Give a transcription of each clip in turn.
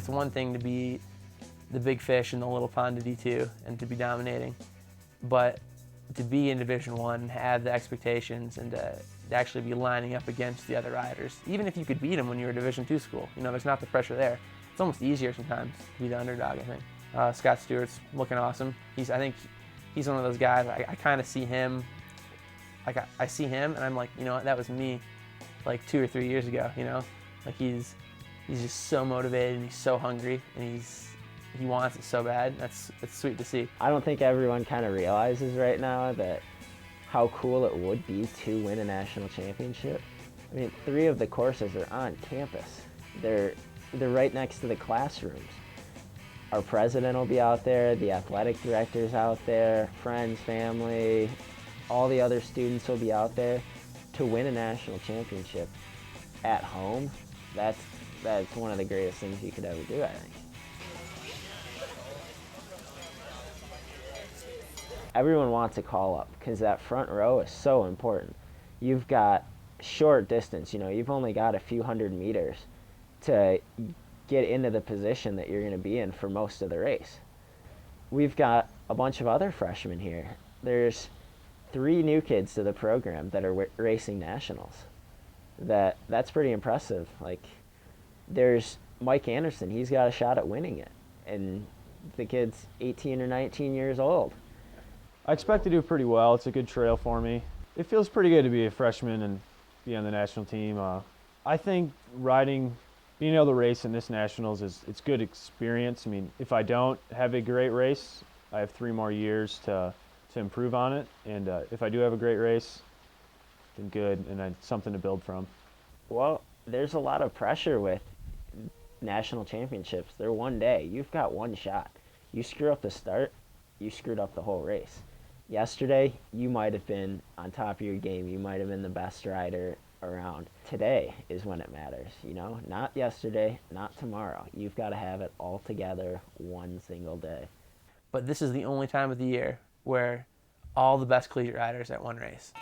It's one thing to be the big fish in the little pond of D2 and to be dominating, but to be in Division I, have the expectations, and to actually be lining up against the other riders, even if you could beat them when you were a Division II school, there's not the pressure there. It's almost easier sometimes to be the underdog, I think. Scott Stewart's looking awesome. I think he's one of those guys, I kind of see him, I see him and I'm like, that was me like 2 or 3 years ago, Like he's just so motivated and he's so hungry and he wants it so bad. It's sweet to see. I don't think everyone kind of realizes right now that how cool it would be to win a national championship. I mean, 3 of the courses are on campus. They're right next to the classrooms. Our president will be out there, the athletic director's out there, friends, family, all the other students will be out there. To win a national championship at home, that's one of the greatest things you could ever do, I think. Everyone wants a call-up because that front row is so important. You've got short distance, you've only got a few hundred meters to get into the position that you're going to be in for most of the race. We've got a bunch of other freshmen here. There's 3 new kids to the program that are racing nationals. That's pretty impressive. Like, there's Mike Anderson, he's got a shot at winning it, and the kid's 18 or 19 years old. I expect to do pretty well. It's a good trail for me. It feels pretty good to be a freshman and be on the national team. I think being able to race in this nationals it's good experience. I mean, if I don't have a great race, I have 3 more years to improve on it. And if I do have a great race, then good, and something to build from. Well, there's a lot of pressure with national championships. They're one day. You've got one shot. You screw up the start, you screwed up the whole race. Yesterday, you might have been on top of your game. You might have been the best rider around. Today is when it matters, Not yesterday, not tomorrow. You've got to have it all together one single day. But this is the only time of the year where all the best collegiate riders at one race.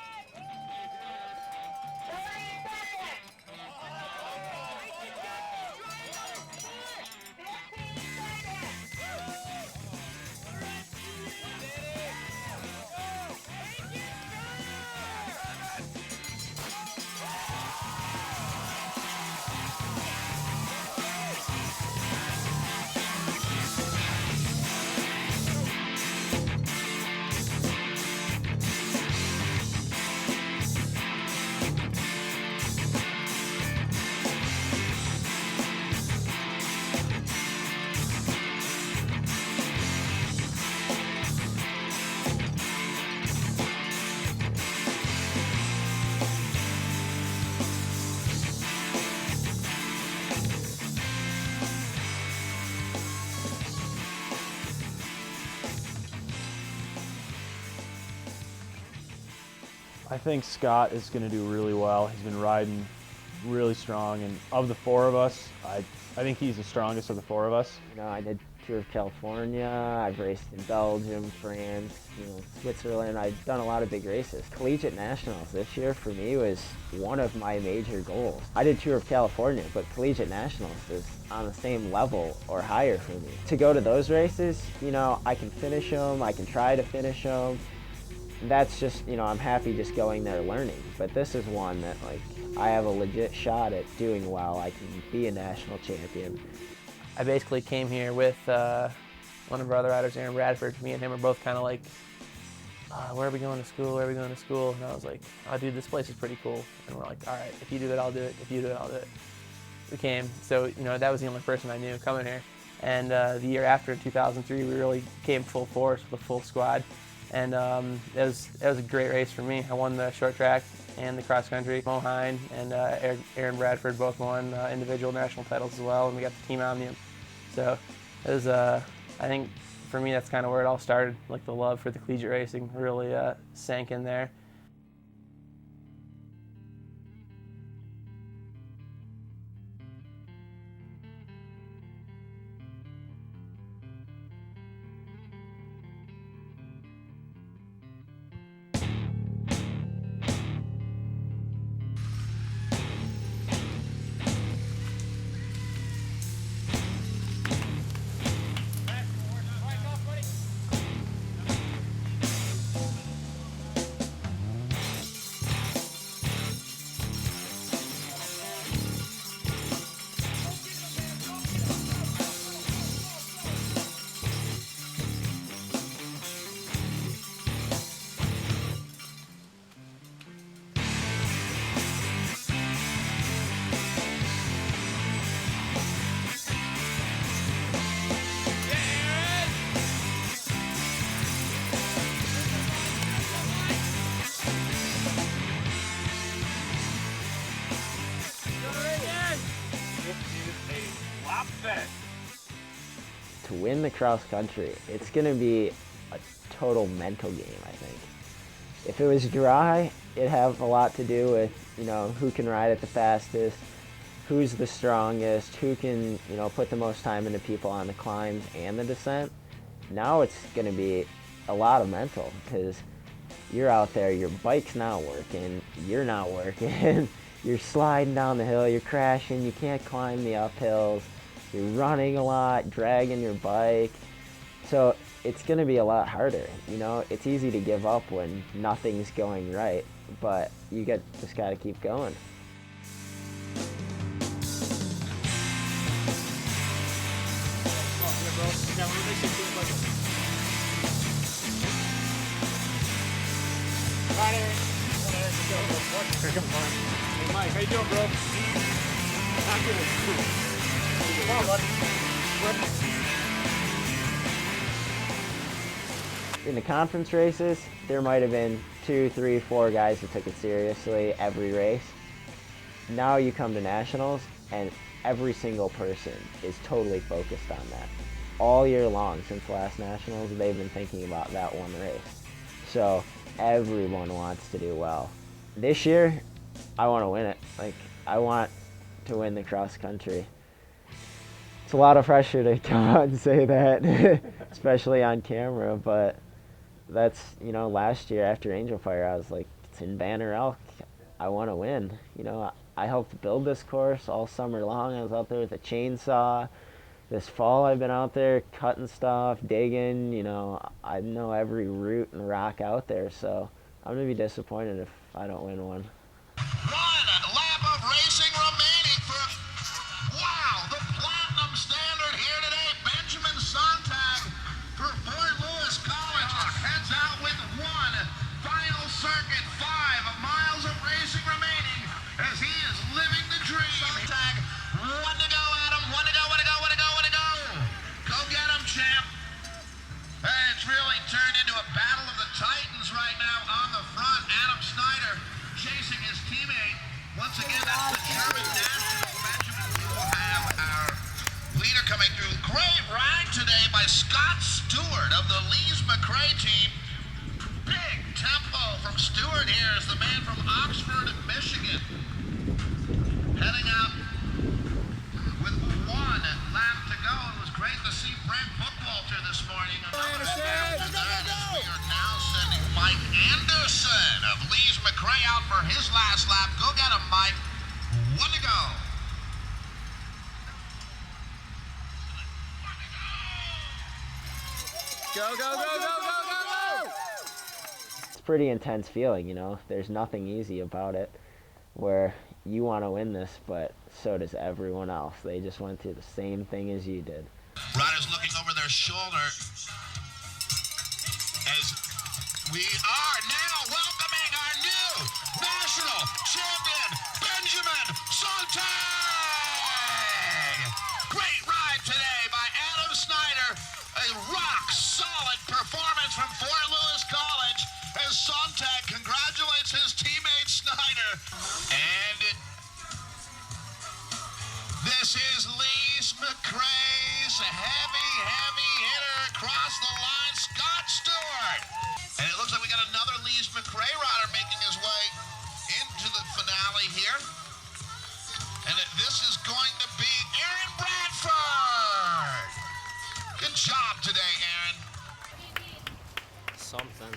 I think Scott is going to do really well. He's been riding really strong, and of the 4 of us, I think he's the strongest of the 4 of us. I did Tour of California, I've raced in Belgium, France, Switzerland. I've done a lot of big races. Collegiate Nationals this year for me was one of my major goals. I did Tour of California, but Collegiate Nationals is on the same level or higher for me. To go to those races, I can finish them, I can try to finish them. That's just, I'm happy just going there learning. But this is one that, I have a legit shot at doing well. I can be a national champion. I basically came here with one of our other riders, Aaron Bradford. Me and him are both kind of like, where are we going to school? Where are we going to school? And I was like, oh, dude, this place is pretty cool. And we're like, all right, if you do it, I'll do it. If you do it, I'll do it. We came. So, that was the only person I knew coming here. And the year after, in 2003, we really came full force with a full squad. And it was a great race for me. I won the short track and the cross country. Mo Hine and Aaron Bradford both won individual national titles as well, and we got the team omnium. So it was, I think for me, that's kind of where it all started. Like, the love for the collegiate racing really sank in there. To win the cross country, it's going to be a total mental game, I think. If it was dry, it'd have a lot to do with, who can ride it the fastest, who's the strongest, who can, put the most time into people on the climbs and the descent. Now it's going to be a lot of mental, because you're out there, your bike's not working, you're not working, you're sliding down the hill, you're crashing, you can't climb the uphills, you're running a lot, dragging your bike. So it's going to be a lot harder. It's easy to give up when nothing's going right, but you just got to keep going. Hey Mike, how you doing, bro? Not good. Come on, buddy. In the conference races, there might have been 2, 3, 4 guys that took it seriously every race. Now you come to nationals, and every single person is totally focused on that. All year long since the last nationals, they've been thinking about that one race. So everyone wants to do well. This year, I want to win it. I want to win the cross country. It's a lot of pressure to come out and say that, especially on camera, but that's, last year after Angel Fire, I was like, it's in Banner Elk. I want to win. I helped build this course all summer long. I was out there with a chainsaw. This fall I've been out there cutting stuff, digging, I know every root and rock out there, so I'm going to be disappointed if I don't win one. 1 lap of racing remaining for, wow, the platinum standard here today. Benjamin Sontag for Fort Lewis College heads out with 1 final circuit, 5 miles of racing remaining as he is living the dream. Sontag, 1 to go, Adam, 1 to go, 1 to go, 1 to go, 1 to go. Go get him, champ. It's really turned into a battle of the Titans right now on the front. Adam Snyder chasing his teammate. Once again, that's the German national. Benjamin, we will have our leader coming through. Great ride today by Scott Stewart of the Lees-McRae team. Big tempo from Stewart here as the man from Oxford, Michigan. Heading out with 1 lap to go. It was great to see Brent Bookwalter this morning. We are now sending Mike Anderson of Lees-McRae out for his last lap. Go get him, Mike. 1 to go. Go, go, go, go, go, go, go! It's a pretty intense feeling, There's nothing easy about it, where you want to win this, but so does everyone else. They just went through the same thing as you did. Riders looking over their shoulder as we are now welcoming our new national champion, Benjamin Sontag! Great ride today by Adam Snyder. A rock-solid performance from Fort Lewis College as Sontag congratulates his teammate Snyder. And this is Lees-McRae's heavy hitter across the line, Scott Stewart. And it looks like we got another Lees-McRae rider making his way into the finale here. And this is going to be Aaron Bradford. Good job today, Aaron. Something.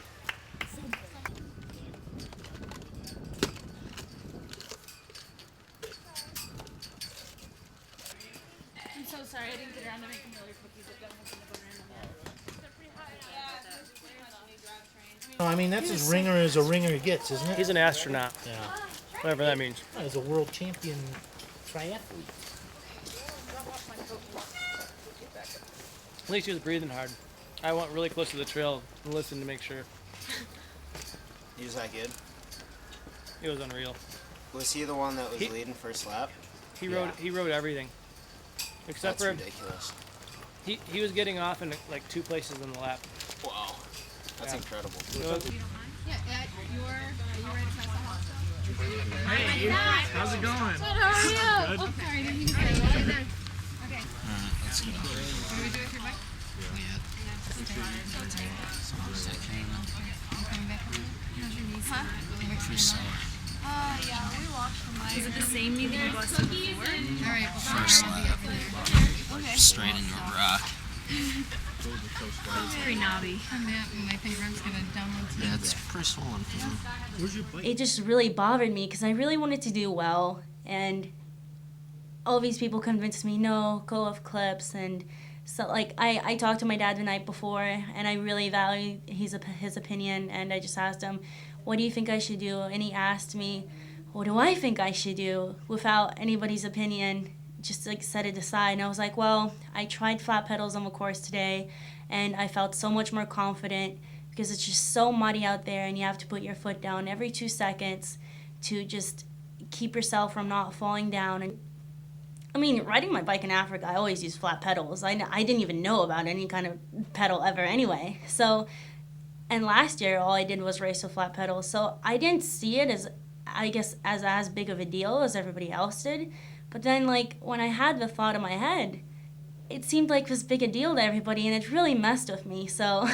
I'm so sorry I didn't get around to making the other cookies. I've got them in the bun They're pretty high. No, I mean, that's as ringer as a ringer gets, isn't it? He's an astronaut, Yeah. whatever that means. He's a world champion triathlete. At least he was breathing hard. I went really close to the trail and listened to make sure. He was that good? It was unreal. Was he the one that was leading first lap? He rode everything. Except That's for ridiculous. he was getting off in like 2 places in the lap. Wow. That's incredible. Yeah, are you right across the house? Hey, how's it going? Good, how are you? Good. Oh, sorry, didn't mean to say that. Okay. same meeting you busted before? All right. First slap. Okay. Straight into a rock. It's very knobby. My favorite's gonna download. Yeah, it's pretty swollen for me. It just really bothered me because I really wanted to do well, and all these people convinced me, no, go off clips. And so, like, I talked to my dad the night before, and I really value his opinion, and I just asked him, what do you think I should do? And he asked me, what do I think I should do, without anybody's opinion, just like set it aside. And I was like, well, I tried flat pedals on the course today, and I felt so much more confident because it's just so muddy out there, and you have to put your foot down every 2 seconds to just keep yourself from not falling down. And I mean, riding my bike in Africa, I always use flat pedals. I didn't even know about any kind of pedal ever anyway. So, and last year, all I did was race with flat pedals. So I didn't see it as, I guess, as big of a deal as everybody else did. But then, like, when I had the thought in my head, it seemed like this big a deal to everybody, and it really messed with me. So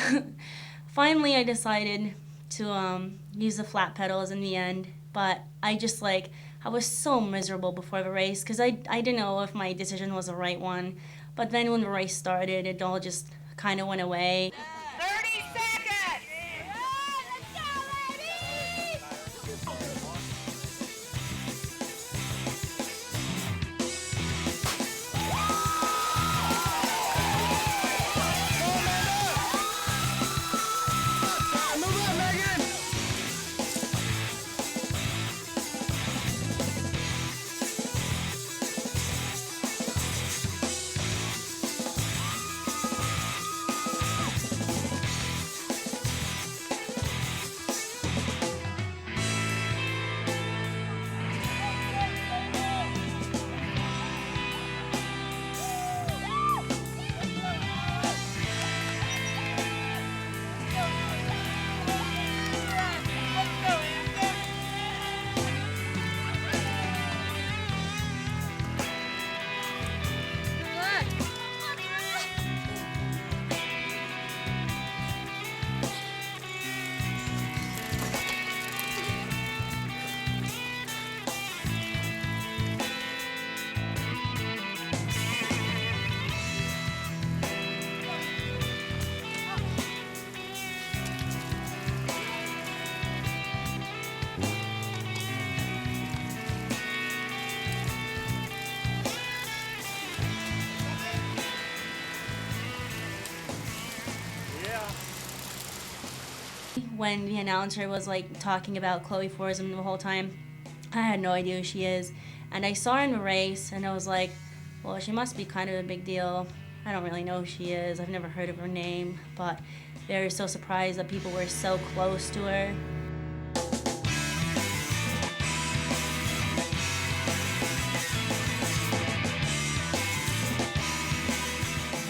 finally I decided to use the flat pedals in the end. But I just, like, I was so miserable before the race because I didn't know if my decision was the right one. But then when the race started, it all just kind of went away. 30 seconds! When the announcer was, like, talking about Chloe Forsman the whole time, I had no idea who she is. And I saw her in the race, and I was like, well, she must be kind of a big deal. I don't really know who she is. I've never heard of her name, but they were so surprised that people were so close to her.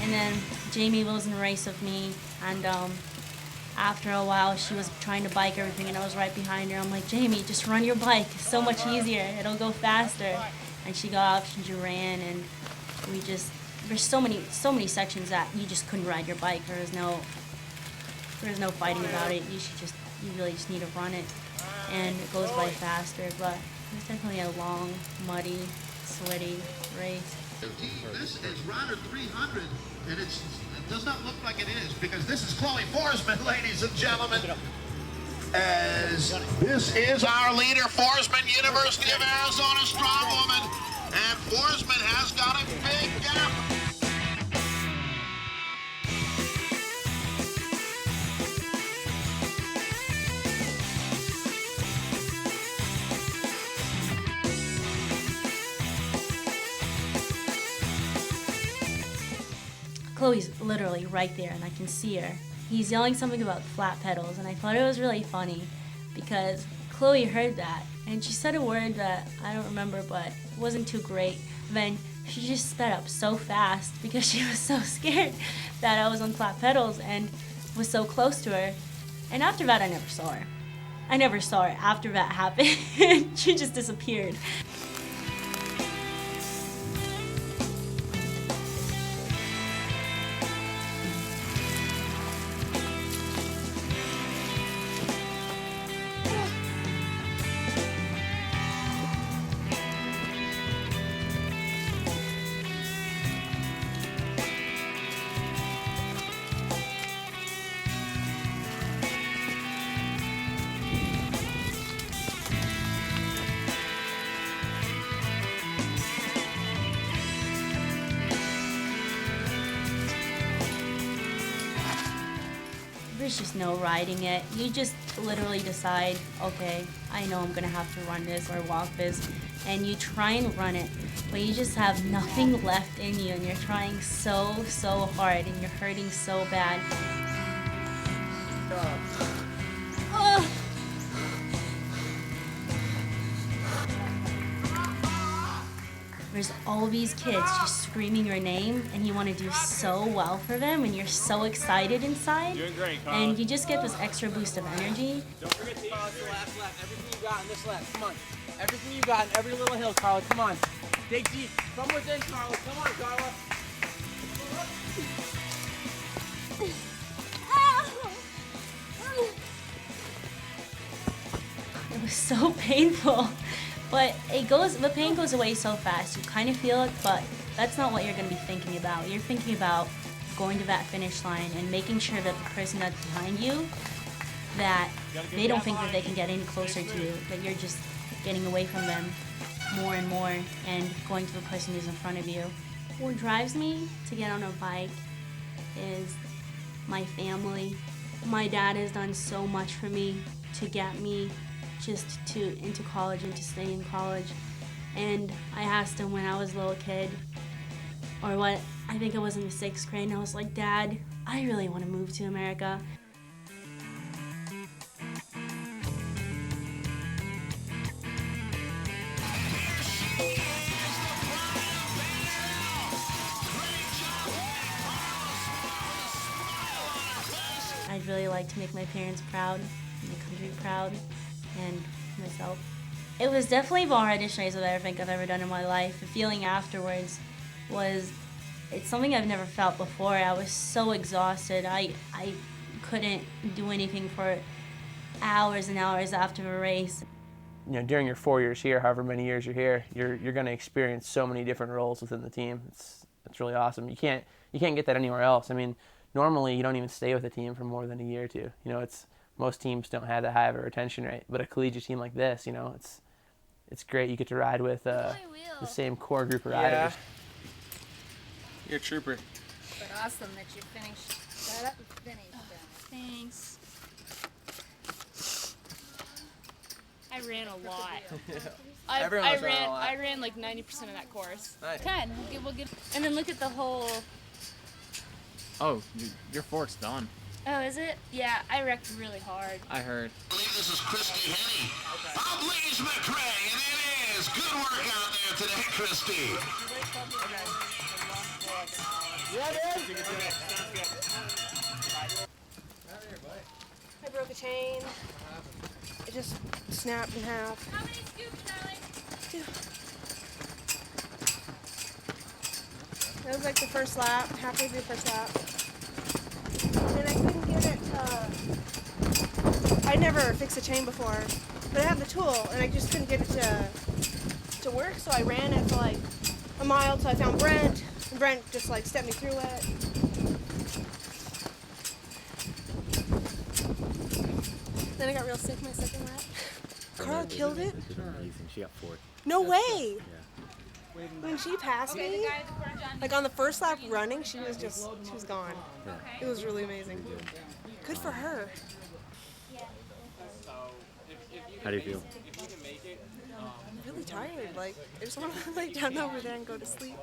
And then Jamie was in a race with me, and after a while, she was trying to bike everything, and I was right behind her. I'm like, Jamie, just run your bike. It's so much easier. It'll go faster. And she got off, she just ran, and we just, there's so many sections that you just couldn't ride your bike. There's no fighting about it. You really just need to run it, and it goes by faster. But it's definitely a long, muddy, sweaty race. This is Rider 300, and it does not look like it is, because this is Chloe Forsman, ladies and gentlemen. As this is our leader, Forsman, University of Arizona strongwoman, and Forsman has got a big gap. Chloe's literally right there, and I can see her. He's yelling something about flat pedals, and I thought it was really funny because Chloe heard that, and she said a word that I don't remember, but it wasn't too great. Then she just sped up so fast because she was so scared that I was on flat pedals and was so close to her. And after that, I never saw her. I never saw her after that happened. She just disappeared. there's just no riding it. You just literally decide, okay, I know I'm gonna have to run this or walk this, and you try and run it, but you just have nothing left in you, and you're trying so hard, and you're hurting so bad. Ugh. There's all these kids just screaming your name, and you want to do so well for them, and you're so excited inside. Doing great, Carl. And you just get this extra boost of energy. Don't forget to Carl, it's the last lap. Everything you got in this lap. Come on. Everything you got in every little hill, Carla. Come on. Dig deep. Come within, Carla. Come on, Carla. It was so painful. But the pain goes away so fast. You kind of feel it, but that's not what you're going to be thinking about. You're thinking about going to that finish line and making sure that the person that's behind you, that they don't think that they can get any closer to you, that you're just getting away from them more and more and going to the person who's in front of you. What drives me to get on a bike is my family. My dad has done so much for me to get me just into college and to stay in college. And I asked him when I was a little kid, or what, I think I was in the 6th grade, and I was like, Dad, I really want to move to America. I'd really like to make my parents proud, and the country proud, and myself. It was definitely the hardest race I think I've ever done in my life. The feeling afterwards was, it's something I've never felt before. I was so exhausted. I couldn't do anything for hours and hours after the race. You know, during your 4 years here, however many years you're here, you're going to experience so many different roles within the team. It's really awesome. You can't get that anywhere else. I mean, normally you don't even stay with a team for more than a year or two. You know, most teams don't have that high of a retention rate, but a collegiate team like this, you know, it's great. You get to ride with the same core group of riders. Yeah. You're a trooper. But awesome that you finished that up and finished. Thanks. I ran a lot. I ran like 90% of that course. Nice. 10. We'll get, and then look at the whole. Oh, your fork's done. Oh, is it? Yeah, I wrecked really hard. I heard. I believe this is Christy Henny of Lees-McRae, and it is good work out there today, Christy. I broke a chain. It just snapped in half. How many scoops, darling? 2. That was like the first lap, halfway through the first lap. And I couldn't get it I'd never fixed a chain before, but I have the tool, and I just couldn't get it to work, so I ran it for like a mile till I found Brent, and Brent just like stepped me through it. Then I got real sick my second lap. Carl killed it? She got 4th. No way! When she passed me, like on the first lap running, she was gone. Yeah. It was really amazing. Good for her. How do you feel? I'm really tired. Like, I just want to lay down over there and go to sleep.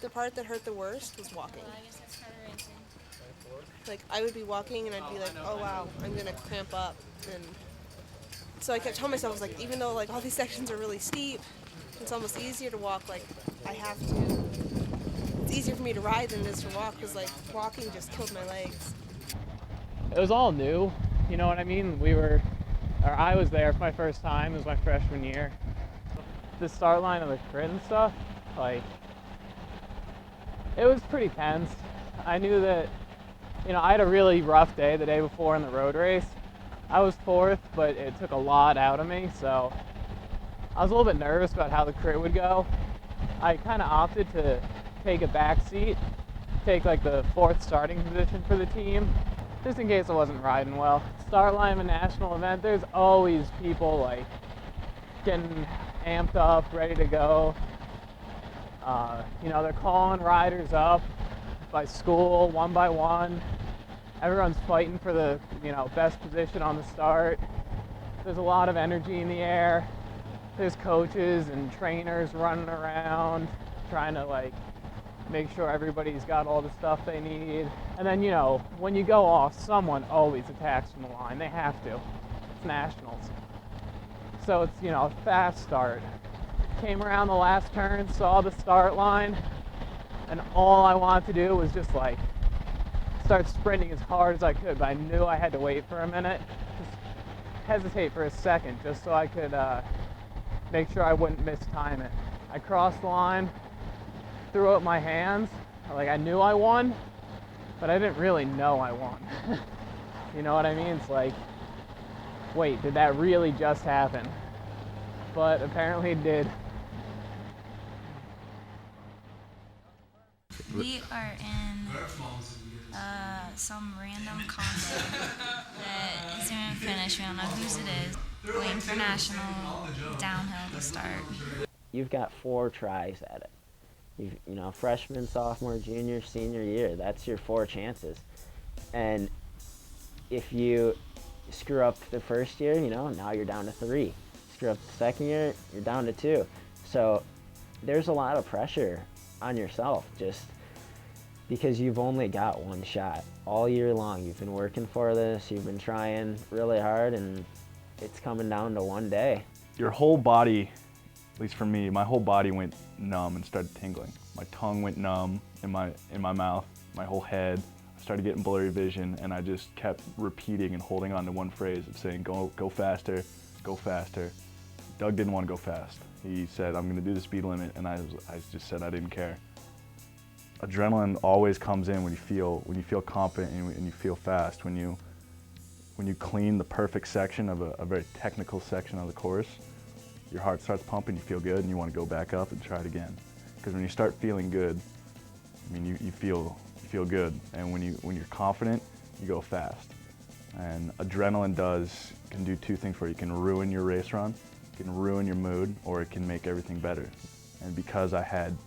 The part that hurt the worst was walking. Like, I would be walking and I'd be like, oh wow, I'm gonna cramp up. And so I kept telling myself, I was like, even though like all these sections are really steep, it's almost easier to walk. Like, it's easier for me to ride than it is to walk, because like walking just killed my legs. It was all new, you know what I mean? I was there for my first time. It was my freshman year. The start line of the crit and stuff, like, it was pretty tense. I knew that, you know, I had a really rough day the day before in the road race. I was 4th, but it took a lot out of me, so I was a little bit nervous about how the crit would go. I kind of opted to take a back seat, take like the 4th starting position for the team, just in case I wasn't riding well. Start line of a national event, there's always people like getting amped up, ready to go. You know, they're calling riders up. by school, one by one. Everyone's fighting for the, best position on the start. There's a lot of energy in the air. There's coaches and trainers running around trying to make sure everybody's got all the stuff they need. And then, when you go off, someone always attacks from the line. They have to. It's nationals. So it's, a fast start. Came around the last turn, saw the start line, and all I wanted to do was just start sprinting as hard as I could, but I knew I had to wait for a minute, just hesitate for a second, just so I could make sure I wouldn't mistime it. I crossed the line, threw up my hands, I knew I won, but I didn't really know I won. You know what I mean? It's wait, did that really just happen? But apparently it did. We are in some random contest that isn't even finished. We don't know whose it is. Waiting for national downhill to start. You've got 4 tries at it. Freshman, sophomore, junior, senior year. That's your 4 chances. And if you screw up the first year, now you're down to 3. Screw up the second year, you're down to 2. So there's a lot of pressure on yourself just because you've only got 1 shot all year long. You've been working for this, you've been trying really hard, and it's coming down to one day. Your whole body, at least for me, my whole body went numb and started tingling. My tongue went numb in my mouth, my whole head. I started getting blurry vision, and I just kept repeating and holding on to one phrase of saying, go faster, go faster. Doug didn't want to go fast. He said, I'm going to do the speed limit, and I just said I didn't care. Adrenaline always comes in when you feel confident and you feel fast. When you clean the perfect section of a very technical section of the course, your heart starts pumping, you feel good, and you want to go back up and try it again. Because when you start feeling good, you feel good, and when you're confident, you go fast. And adrenaline can do 2 things for you. It can ruin your race run, it can ruin your mood, or it can make everything better. And because I had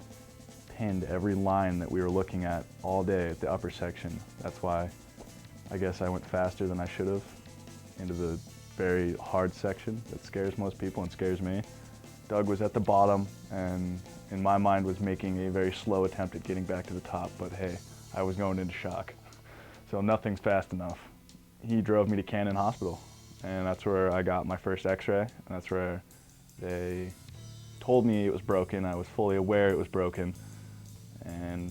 pinned every line that we were looking at all day at the upper section, that's why I guess I went faster than I should have into the very hard section that scares most people and scares me. Doug was at the bottom and in my mind was making a very slow attempt at getting back to the top, but hey, I was going into shock. So nothing's fast enough. He drove me to Cannon Hospital, and that's where I got my first x-ray, and that's where they told me it was broken. I was fully aware it was broken, and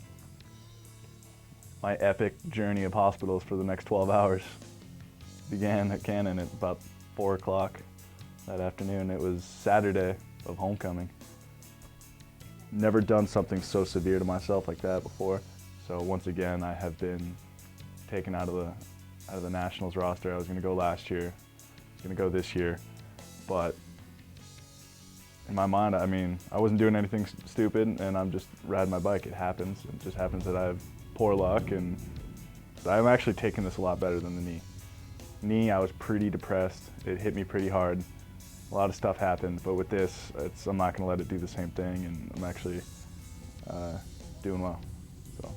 my epic journey of hospitals for the next 12 hours began at Cannon at about 4 o'clock that afternoon. It was Saturday of homecoming. Never done something so severe to myself like that before. So once again, I have been taken out of the Nationals roster. I was going to go last year. I was going to go this year. But in my mind, I wasn't doing anything stupid, and I'm just riding my bike. It happens. It just happens that I have poor luck, and I'm actually taking this a lot better than the knee. Knee, I was pretty depressed. It hit me pretty hard. A lot of stuff happened, but with this, I'm not going to let it do the same thing, and I'm actually doing well. So.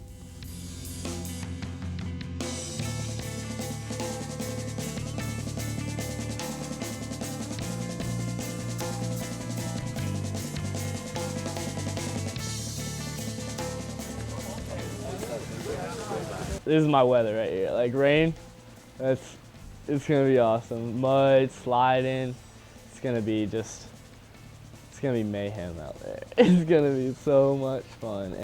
This is my weather right here. Like rain, it's gonna be awesome. Mud, sliding, it's gonna be mayhem out there. It's gonna be so much fun.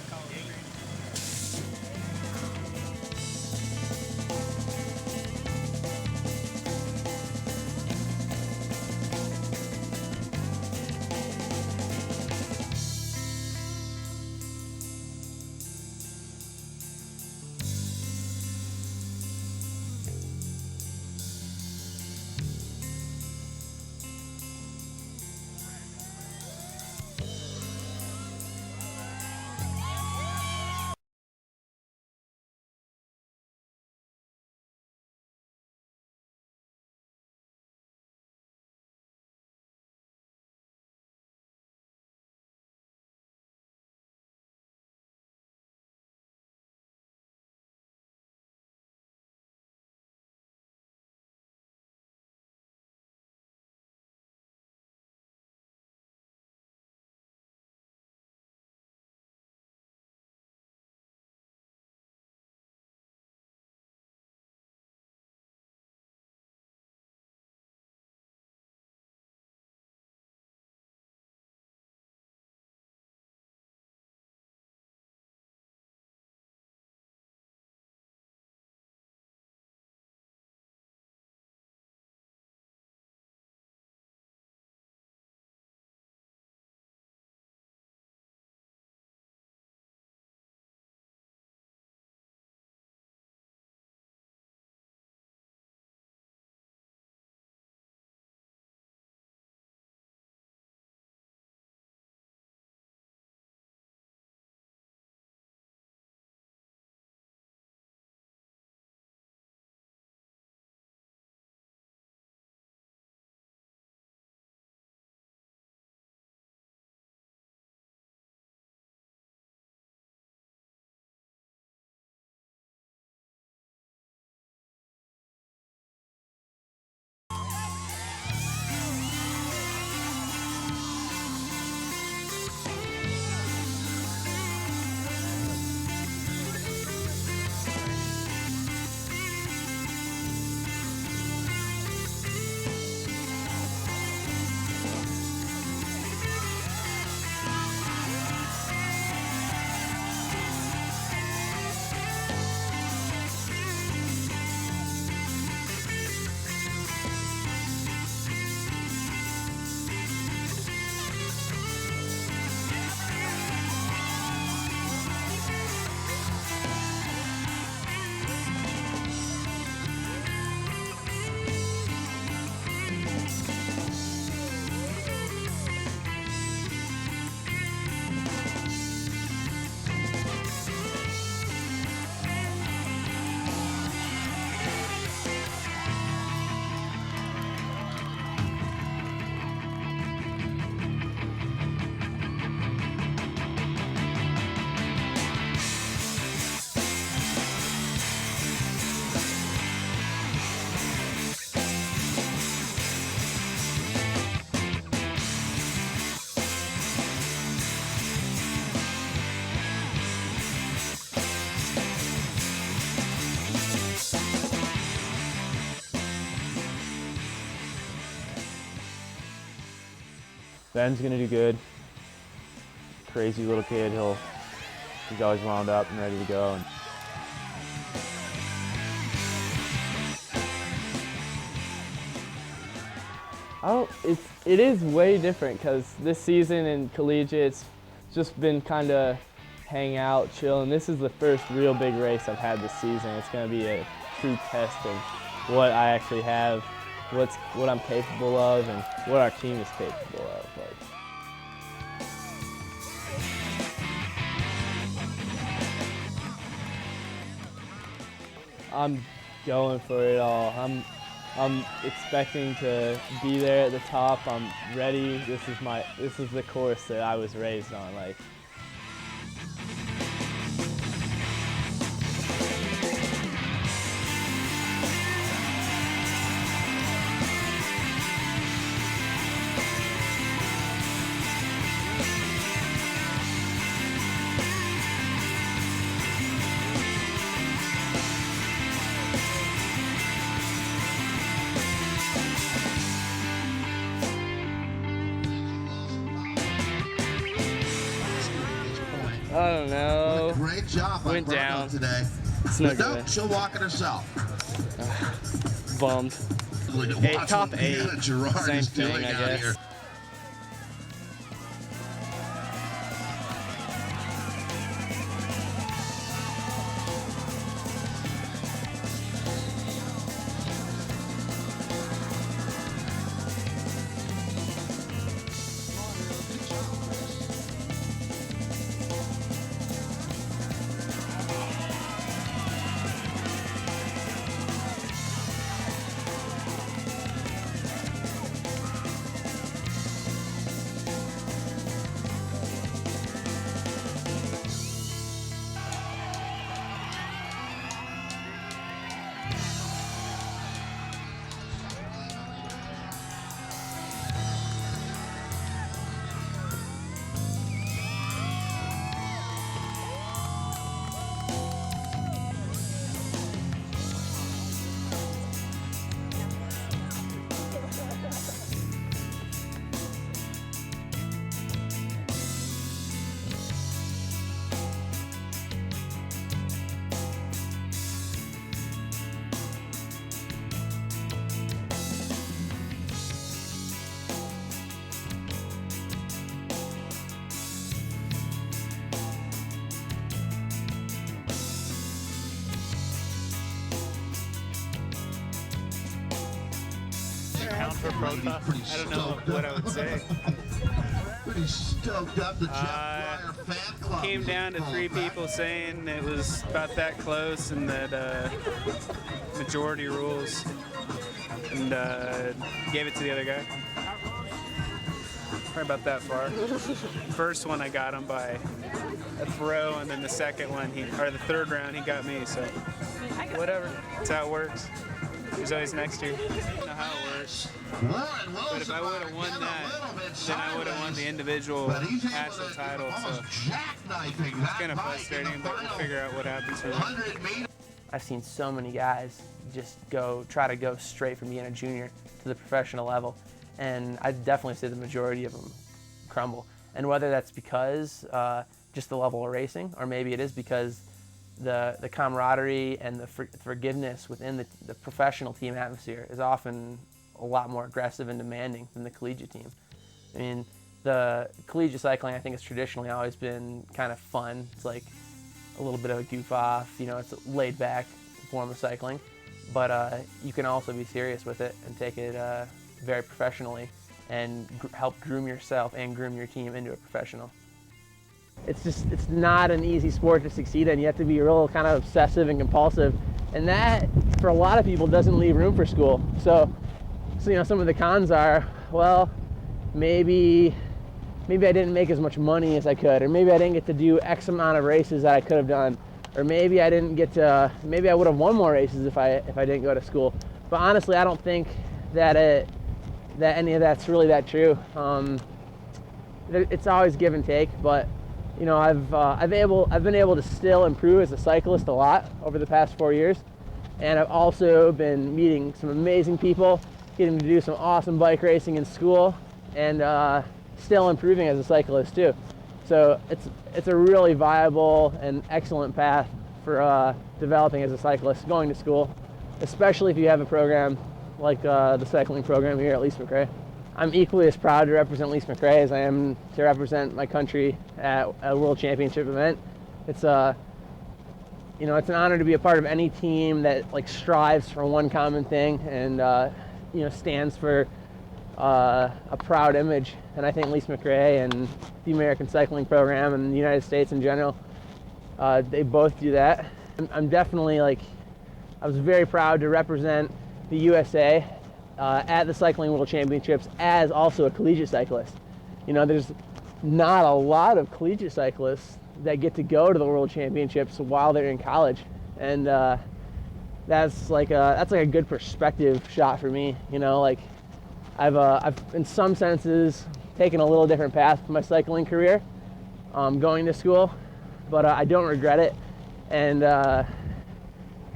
Ben's gonna do good. Crazy little kid. He's always wound up and ready to go. And it is way different because this season in collegiate, it's just been kind of hang out, chill, and this is the first real big race I've had this season. It's going to be a true test of what I actually have, what I'm capable of, and what our team is capable of. I'm going for it all. I'm expecting to be there at the top. I'm ready. This is the course that I was raised on. I don't know. What a great job on Went down today. It's no But no, good. she'll walk it herself. Bummed. Hey, top 8. Same thing, I guess. Here. For protest? I don't know what I would say. Pretty stoked up the Jeff Dwyer fan club. Came down to 3 people saying it was about that close and that majority rules, and gave it to the other guy. Probably about that far. First one I got him by a throw, and then the second one, or the third round, he got me. So whatever. That's how it works. There's always next year. I don't know how it works. But if I would have won that, then I would have won the individual national title. So it's kind of frustrating, but we'll figure out what happens for them. I've seen so many guys just try to go straight from being a junior to the professional level, and I definitely say the majority of them crumble. And whether that's because just the level of racing, or maybe it is because the camaraderie and the forgiveness within the professional team atmosphere is often a lot more aggressive and demanding than the collegiate team. I mean, the collegiate cycling, I think, has traditionally always been kind of fun. It's like a little bit of a goof off, it's a laid back form of cycling, but you can also be serious with it and take it very professionally and help groom yourself and groom your team into a professional. It's not an easy sport to succeed in. You have to be real kind of obsessive and compulsive, and that for a lot of people doesn't leave room for school. So some of the cons are, well, maybe I didn't make as much money as I could, or maybe I didn't get to do X amount of races that I could have done, or maybe I would have won more races if I didn't go to school. But honestly, I don't think that any of that's really that true. It's always give and take, but I've been able to still improve as a cyclist a lot over the past 4 years, and I've also been meeting some amazing people, getting to do some awesome bike racing in school, and still improving as a cyclist too. So it's a really viable and excellent path for developing as a cyclist, going to school, especially if you have a program like the cycling program here at Lees-McRae. I'm equally as proud to represent Lees-McRae as I am to represent my country at a World Championship event. It's it's an honor to be a part of any team that like strives for one common thing and stands for a proud image. And I think Lees-McRae and the American cycling program and the United States in general, they both do that. I'm definitely I was very proud to represent the USA at the Cycling World Championships as also a collegiate cyclist. There's not a lot of collegiate cyclists that get to go to the World Championships while they're in college, and that's a good perspective shot for me. I've in some senses taken a little different path for my cycling career, going to school, but I don't regret it, and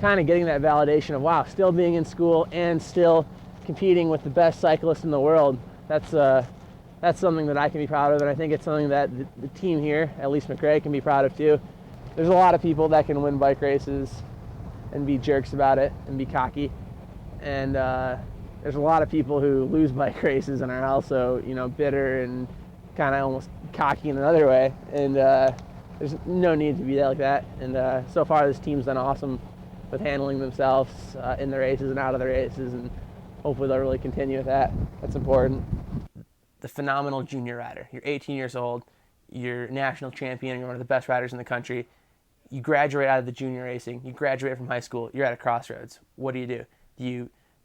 kind of getting that validation of wow, still being in school and still competing with the best cyclists in the world. That's something that I can be proud of, and I think it's something that the team here at Lees-McRae can be proud of too. There's a lot of people that can win bike races and be jerks about it and be cocky, and there's a lot of people who lose bike races and are also bitter and kind of almost cocky in another way, and there's no need to be like that. And so far this team's done awesome with handling themselves in the races and out of the races, and hopefully they'll really continue with that. That's important. The phenomenal junior rider. You're 18 years old, you're national champion, you're one of the best riders in the country. You graduate out of the junior racing, you graduate from high school, you're at a crossroads. What do? Do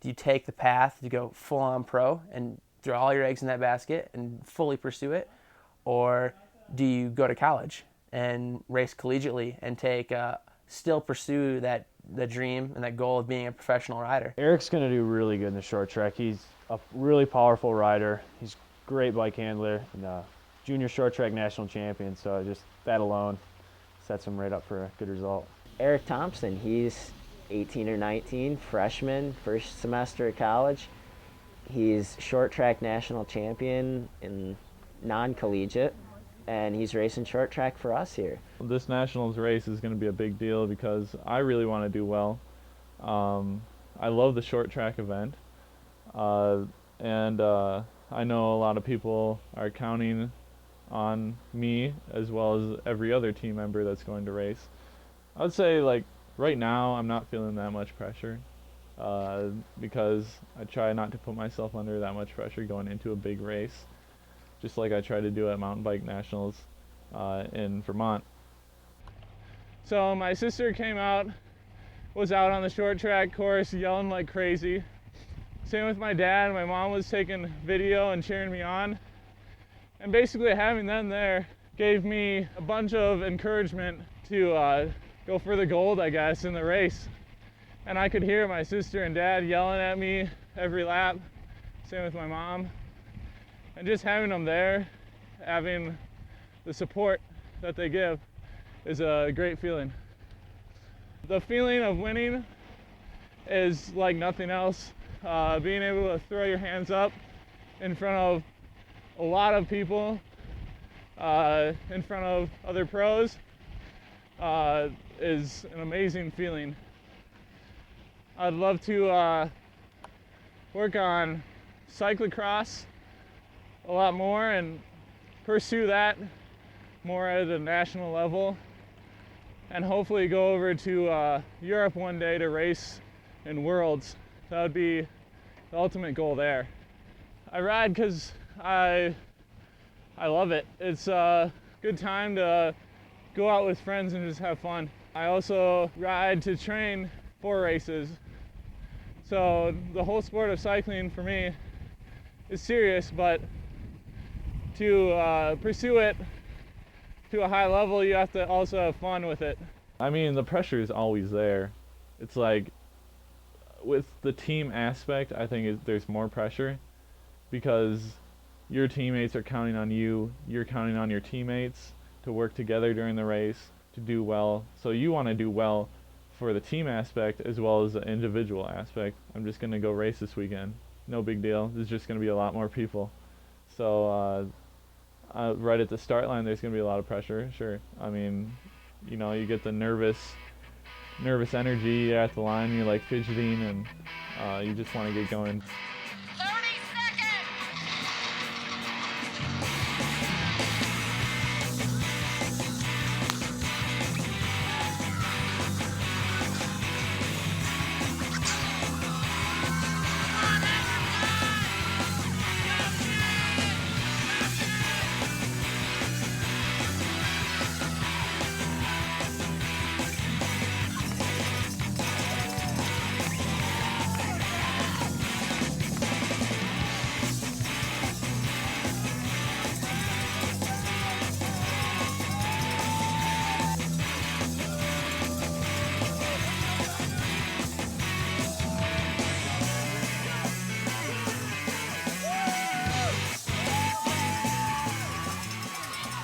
you take the path to go full on pro and throw all your eggs in that basket and fully pursue it? Or do you go to college and race collegiately and still pursue the dream and that goal of being a professional rider? Eric's going to do really good in the short track. He's a really powerful rider. He's a great bike handler and junior short track national champion. So just that alone sets him right up for a good result. Eric Thompson, he's 18 or 19, freshman, first semester of college. He's short track national champion in non-collegiate, and he's racing short track for us here. This nationals race is going to be a big deal because I really want to do well. I love the short track event, and I know a lot of people are counting on me as well as every other team member that's going to race. I would say right now I'm not feeling that much pressure because I try not to put myself under that much pressure going into a big race, just like I try to do at Mountain Bike Nationals in Vermont. So my sister was out on the short track course yelling like crazy. Same with my dad. My mom was taking video and cheering me on. And basically having them there gave me a bunch of encouragement to go for the gold, I guess, in the race. And I could hear my sister and dad yelling at me every lap. Same with my mom. And just having them there, having the support that they give, is a great feeling. The feeling of winning is like nothing else. Being able to throw your hands up in front of a lot of people, in front of other pros, is an amazing feeling. I'd love to work on cyclocross a lot more and pursue that more at a national level, and hopefully go over to Europe one day to race in Worlds. That would be the ultimate goal there. I ride because I love it. It's a good time to go out with friends and just have fun. I also ride to train for races. So the whole sport of cycling for me is serious, but to pursue it to a high level, you have to also have fun with it. I mean, the pressure is always there. It's like, with the team aspect, I think there's more pressure because your teammates are counting on you, you're counting on your teammates to work together during the race, to do well. So you want to do well for the team aspect as well as the individual aspect. I'm just going to go race this weekend. No big deal. There's just going to be a lot more people. So right at the start line, there's going to be a lot of pressure. Sure. I mean, you know, you get the nervous energy at the line. You're like fidgeting, and you just want to get going.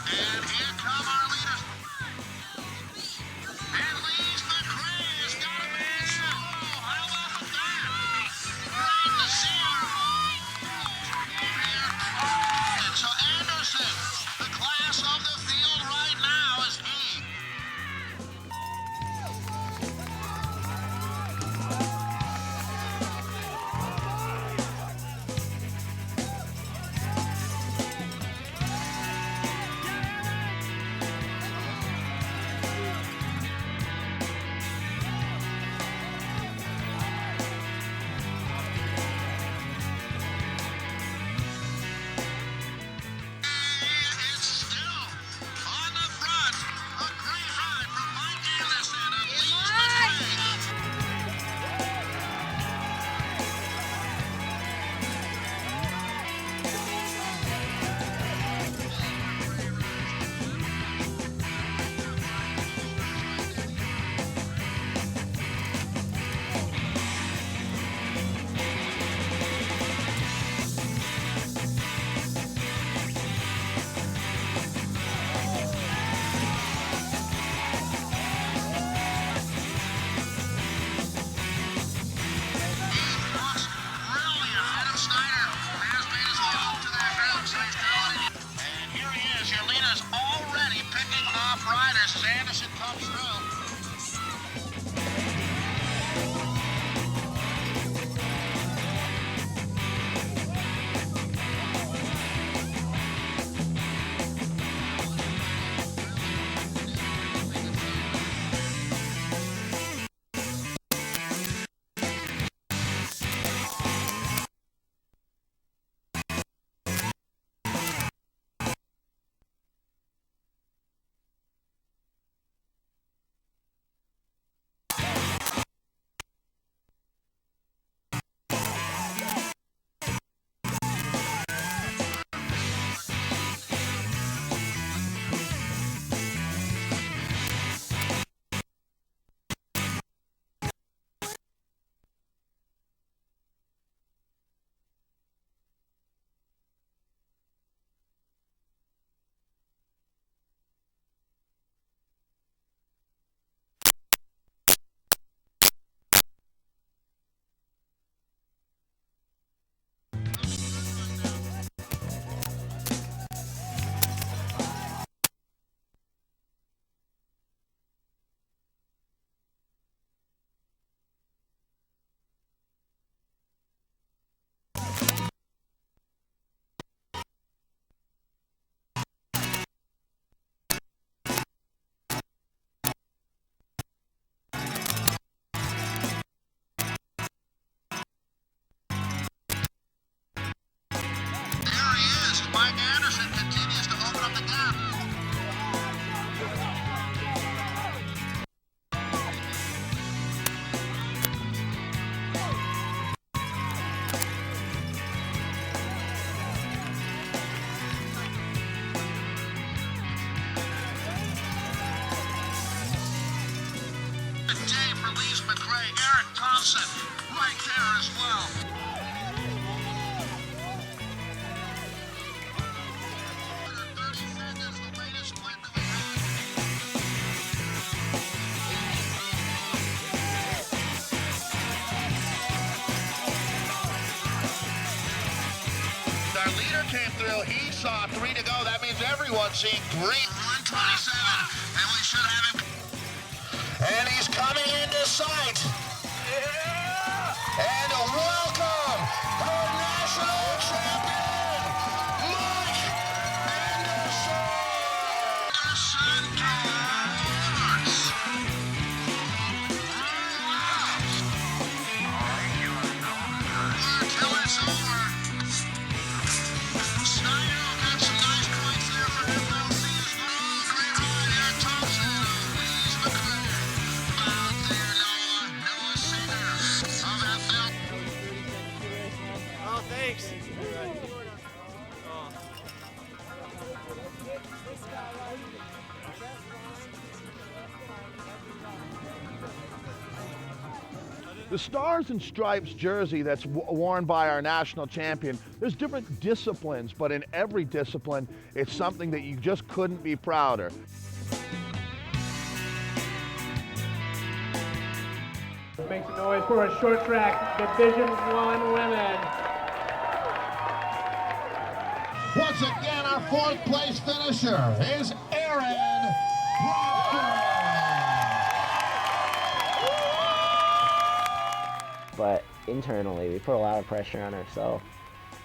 And here come our leaders. And Lees-McRae has got a man solo. How about that? Great to see her. And so Anderson, the class of the field right now is he. It's still on the front. A great ride from Mike Anderson and Lees-McRae. And here he is, your leader's already picking off riders as Anderson comes through. There he is. Mike Anderson continues to open up the gap. A day for Lees-McRae. Eric Thompson right there as well. our leader came through. He saw 3 to go. That means everyone's seeing 3. 127, and we should have him. And he's coming into sight. Yeah! And welcome, our national champion, Mike Anderson. Until it's over. Snyder got some nice points there for FLC as well. Great ride here, Thompson. Lees-McRae. Out there, Noah Singer of FL. Oh, thanks. The Stars and Stripes jersey that's worn by our national champion, there's different disciplines, but in every discipline, it's something that you just couldn't be prouder. Make some noise for a short track Division I women. Once again, our 4th place finisher is Aaron Proctor. But internally, we put a lot of pressure on ourselves.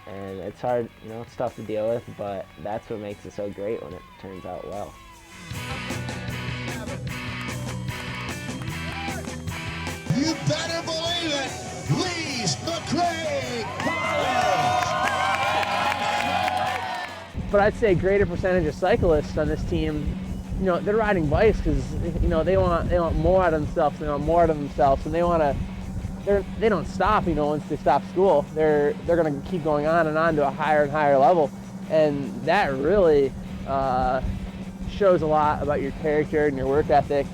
And it's hard, you know, it's tough to deal with, but that's what makes it so great when it turns out well. You better believe it, Lees-McRae Cycling. But I'd say a greater percentage of cyclists on this team, you know, they're riding bikes because, you know, they want more out of themselves. They want more out of themselves, and they don't stop. You know, once they stop school, they're going to keep going on and on to a higher and higher level, and that really shows a lot about your character and your work ethic.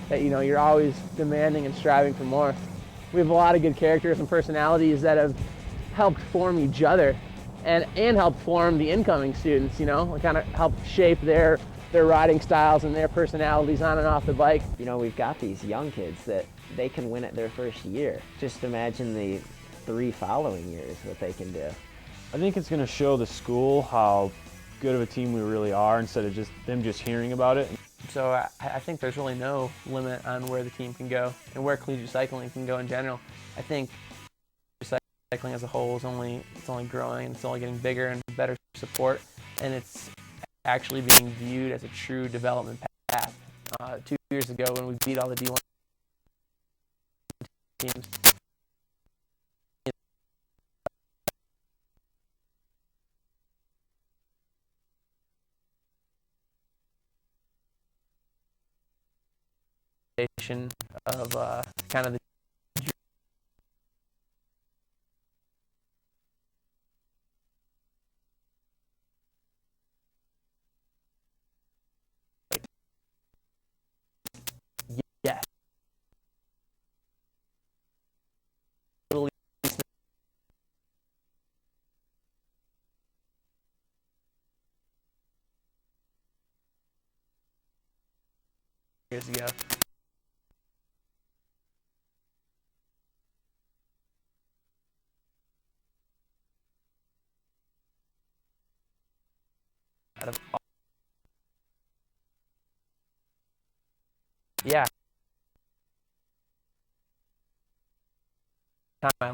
That, you know, you're always demanding and striving for more. We have a lot of good characters and personalities that have helped form each other and helped form the incoming students, you know, kind of help shape their riding styles and their personalities on and off the bike. You know, we've got these young kids that they can win it their first year. Just imagine the 3 following years, what they can do. I think it's going to show the school how good of a team we really are instead of them just hearing about it. So I think there's really no limit on where the team can go and where collegiate cycling can go in general. I think cycling as a whole is only growing, and it's only getting bigger and better support, and it's actually being viewed as a true development path. 2 years ago, when we beat all the D1 teams, of kind of the yeah. Years ago. Out of yeah. Time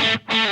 Bye.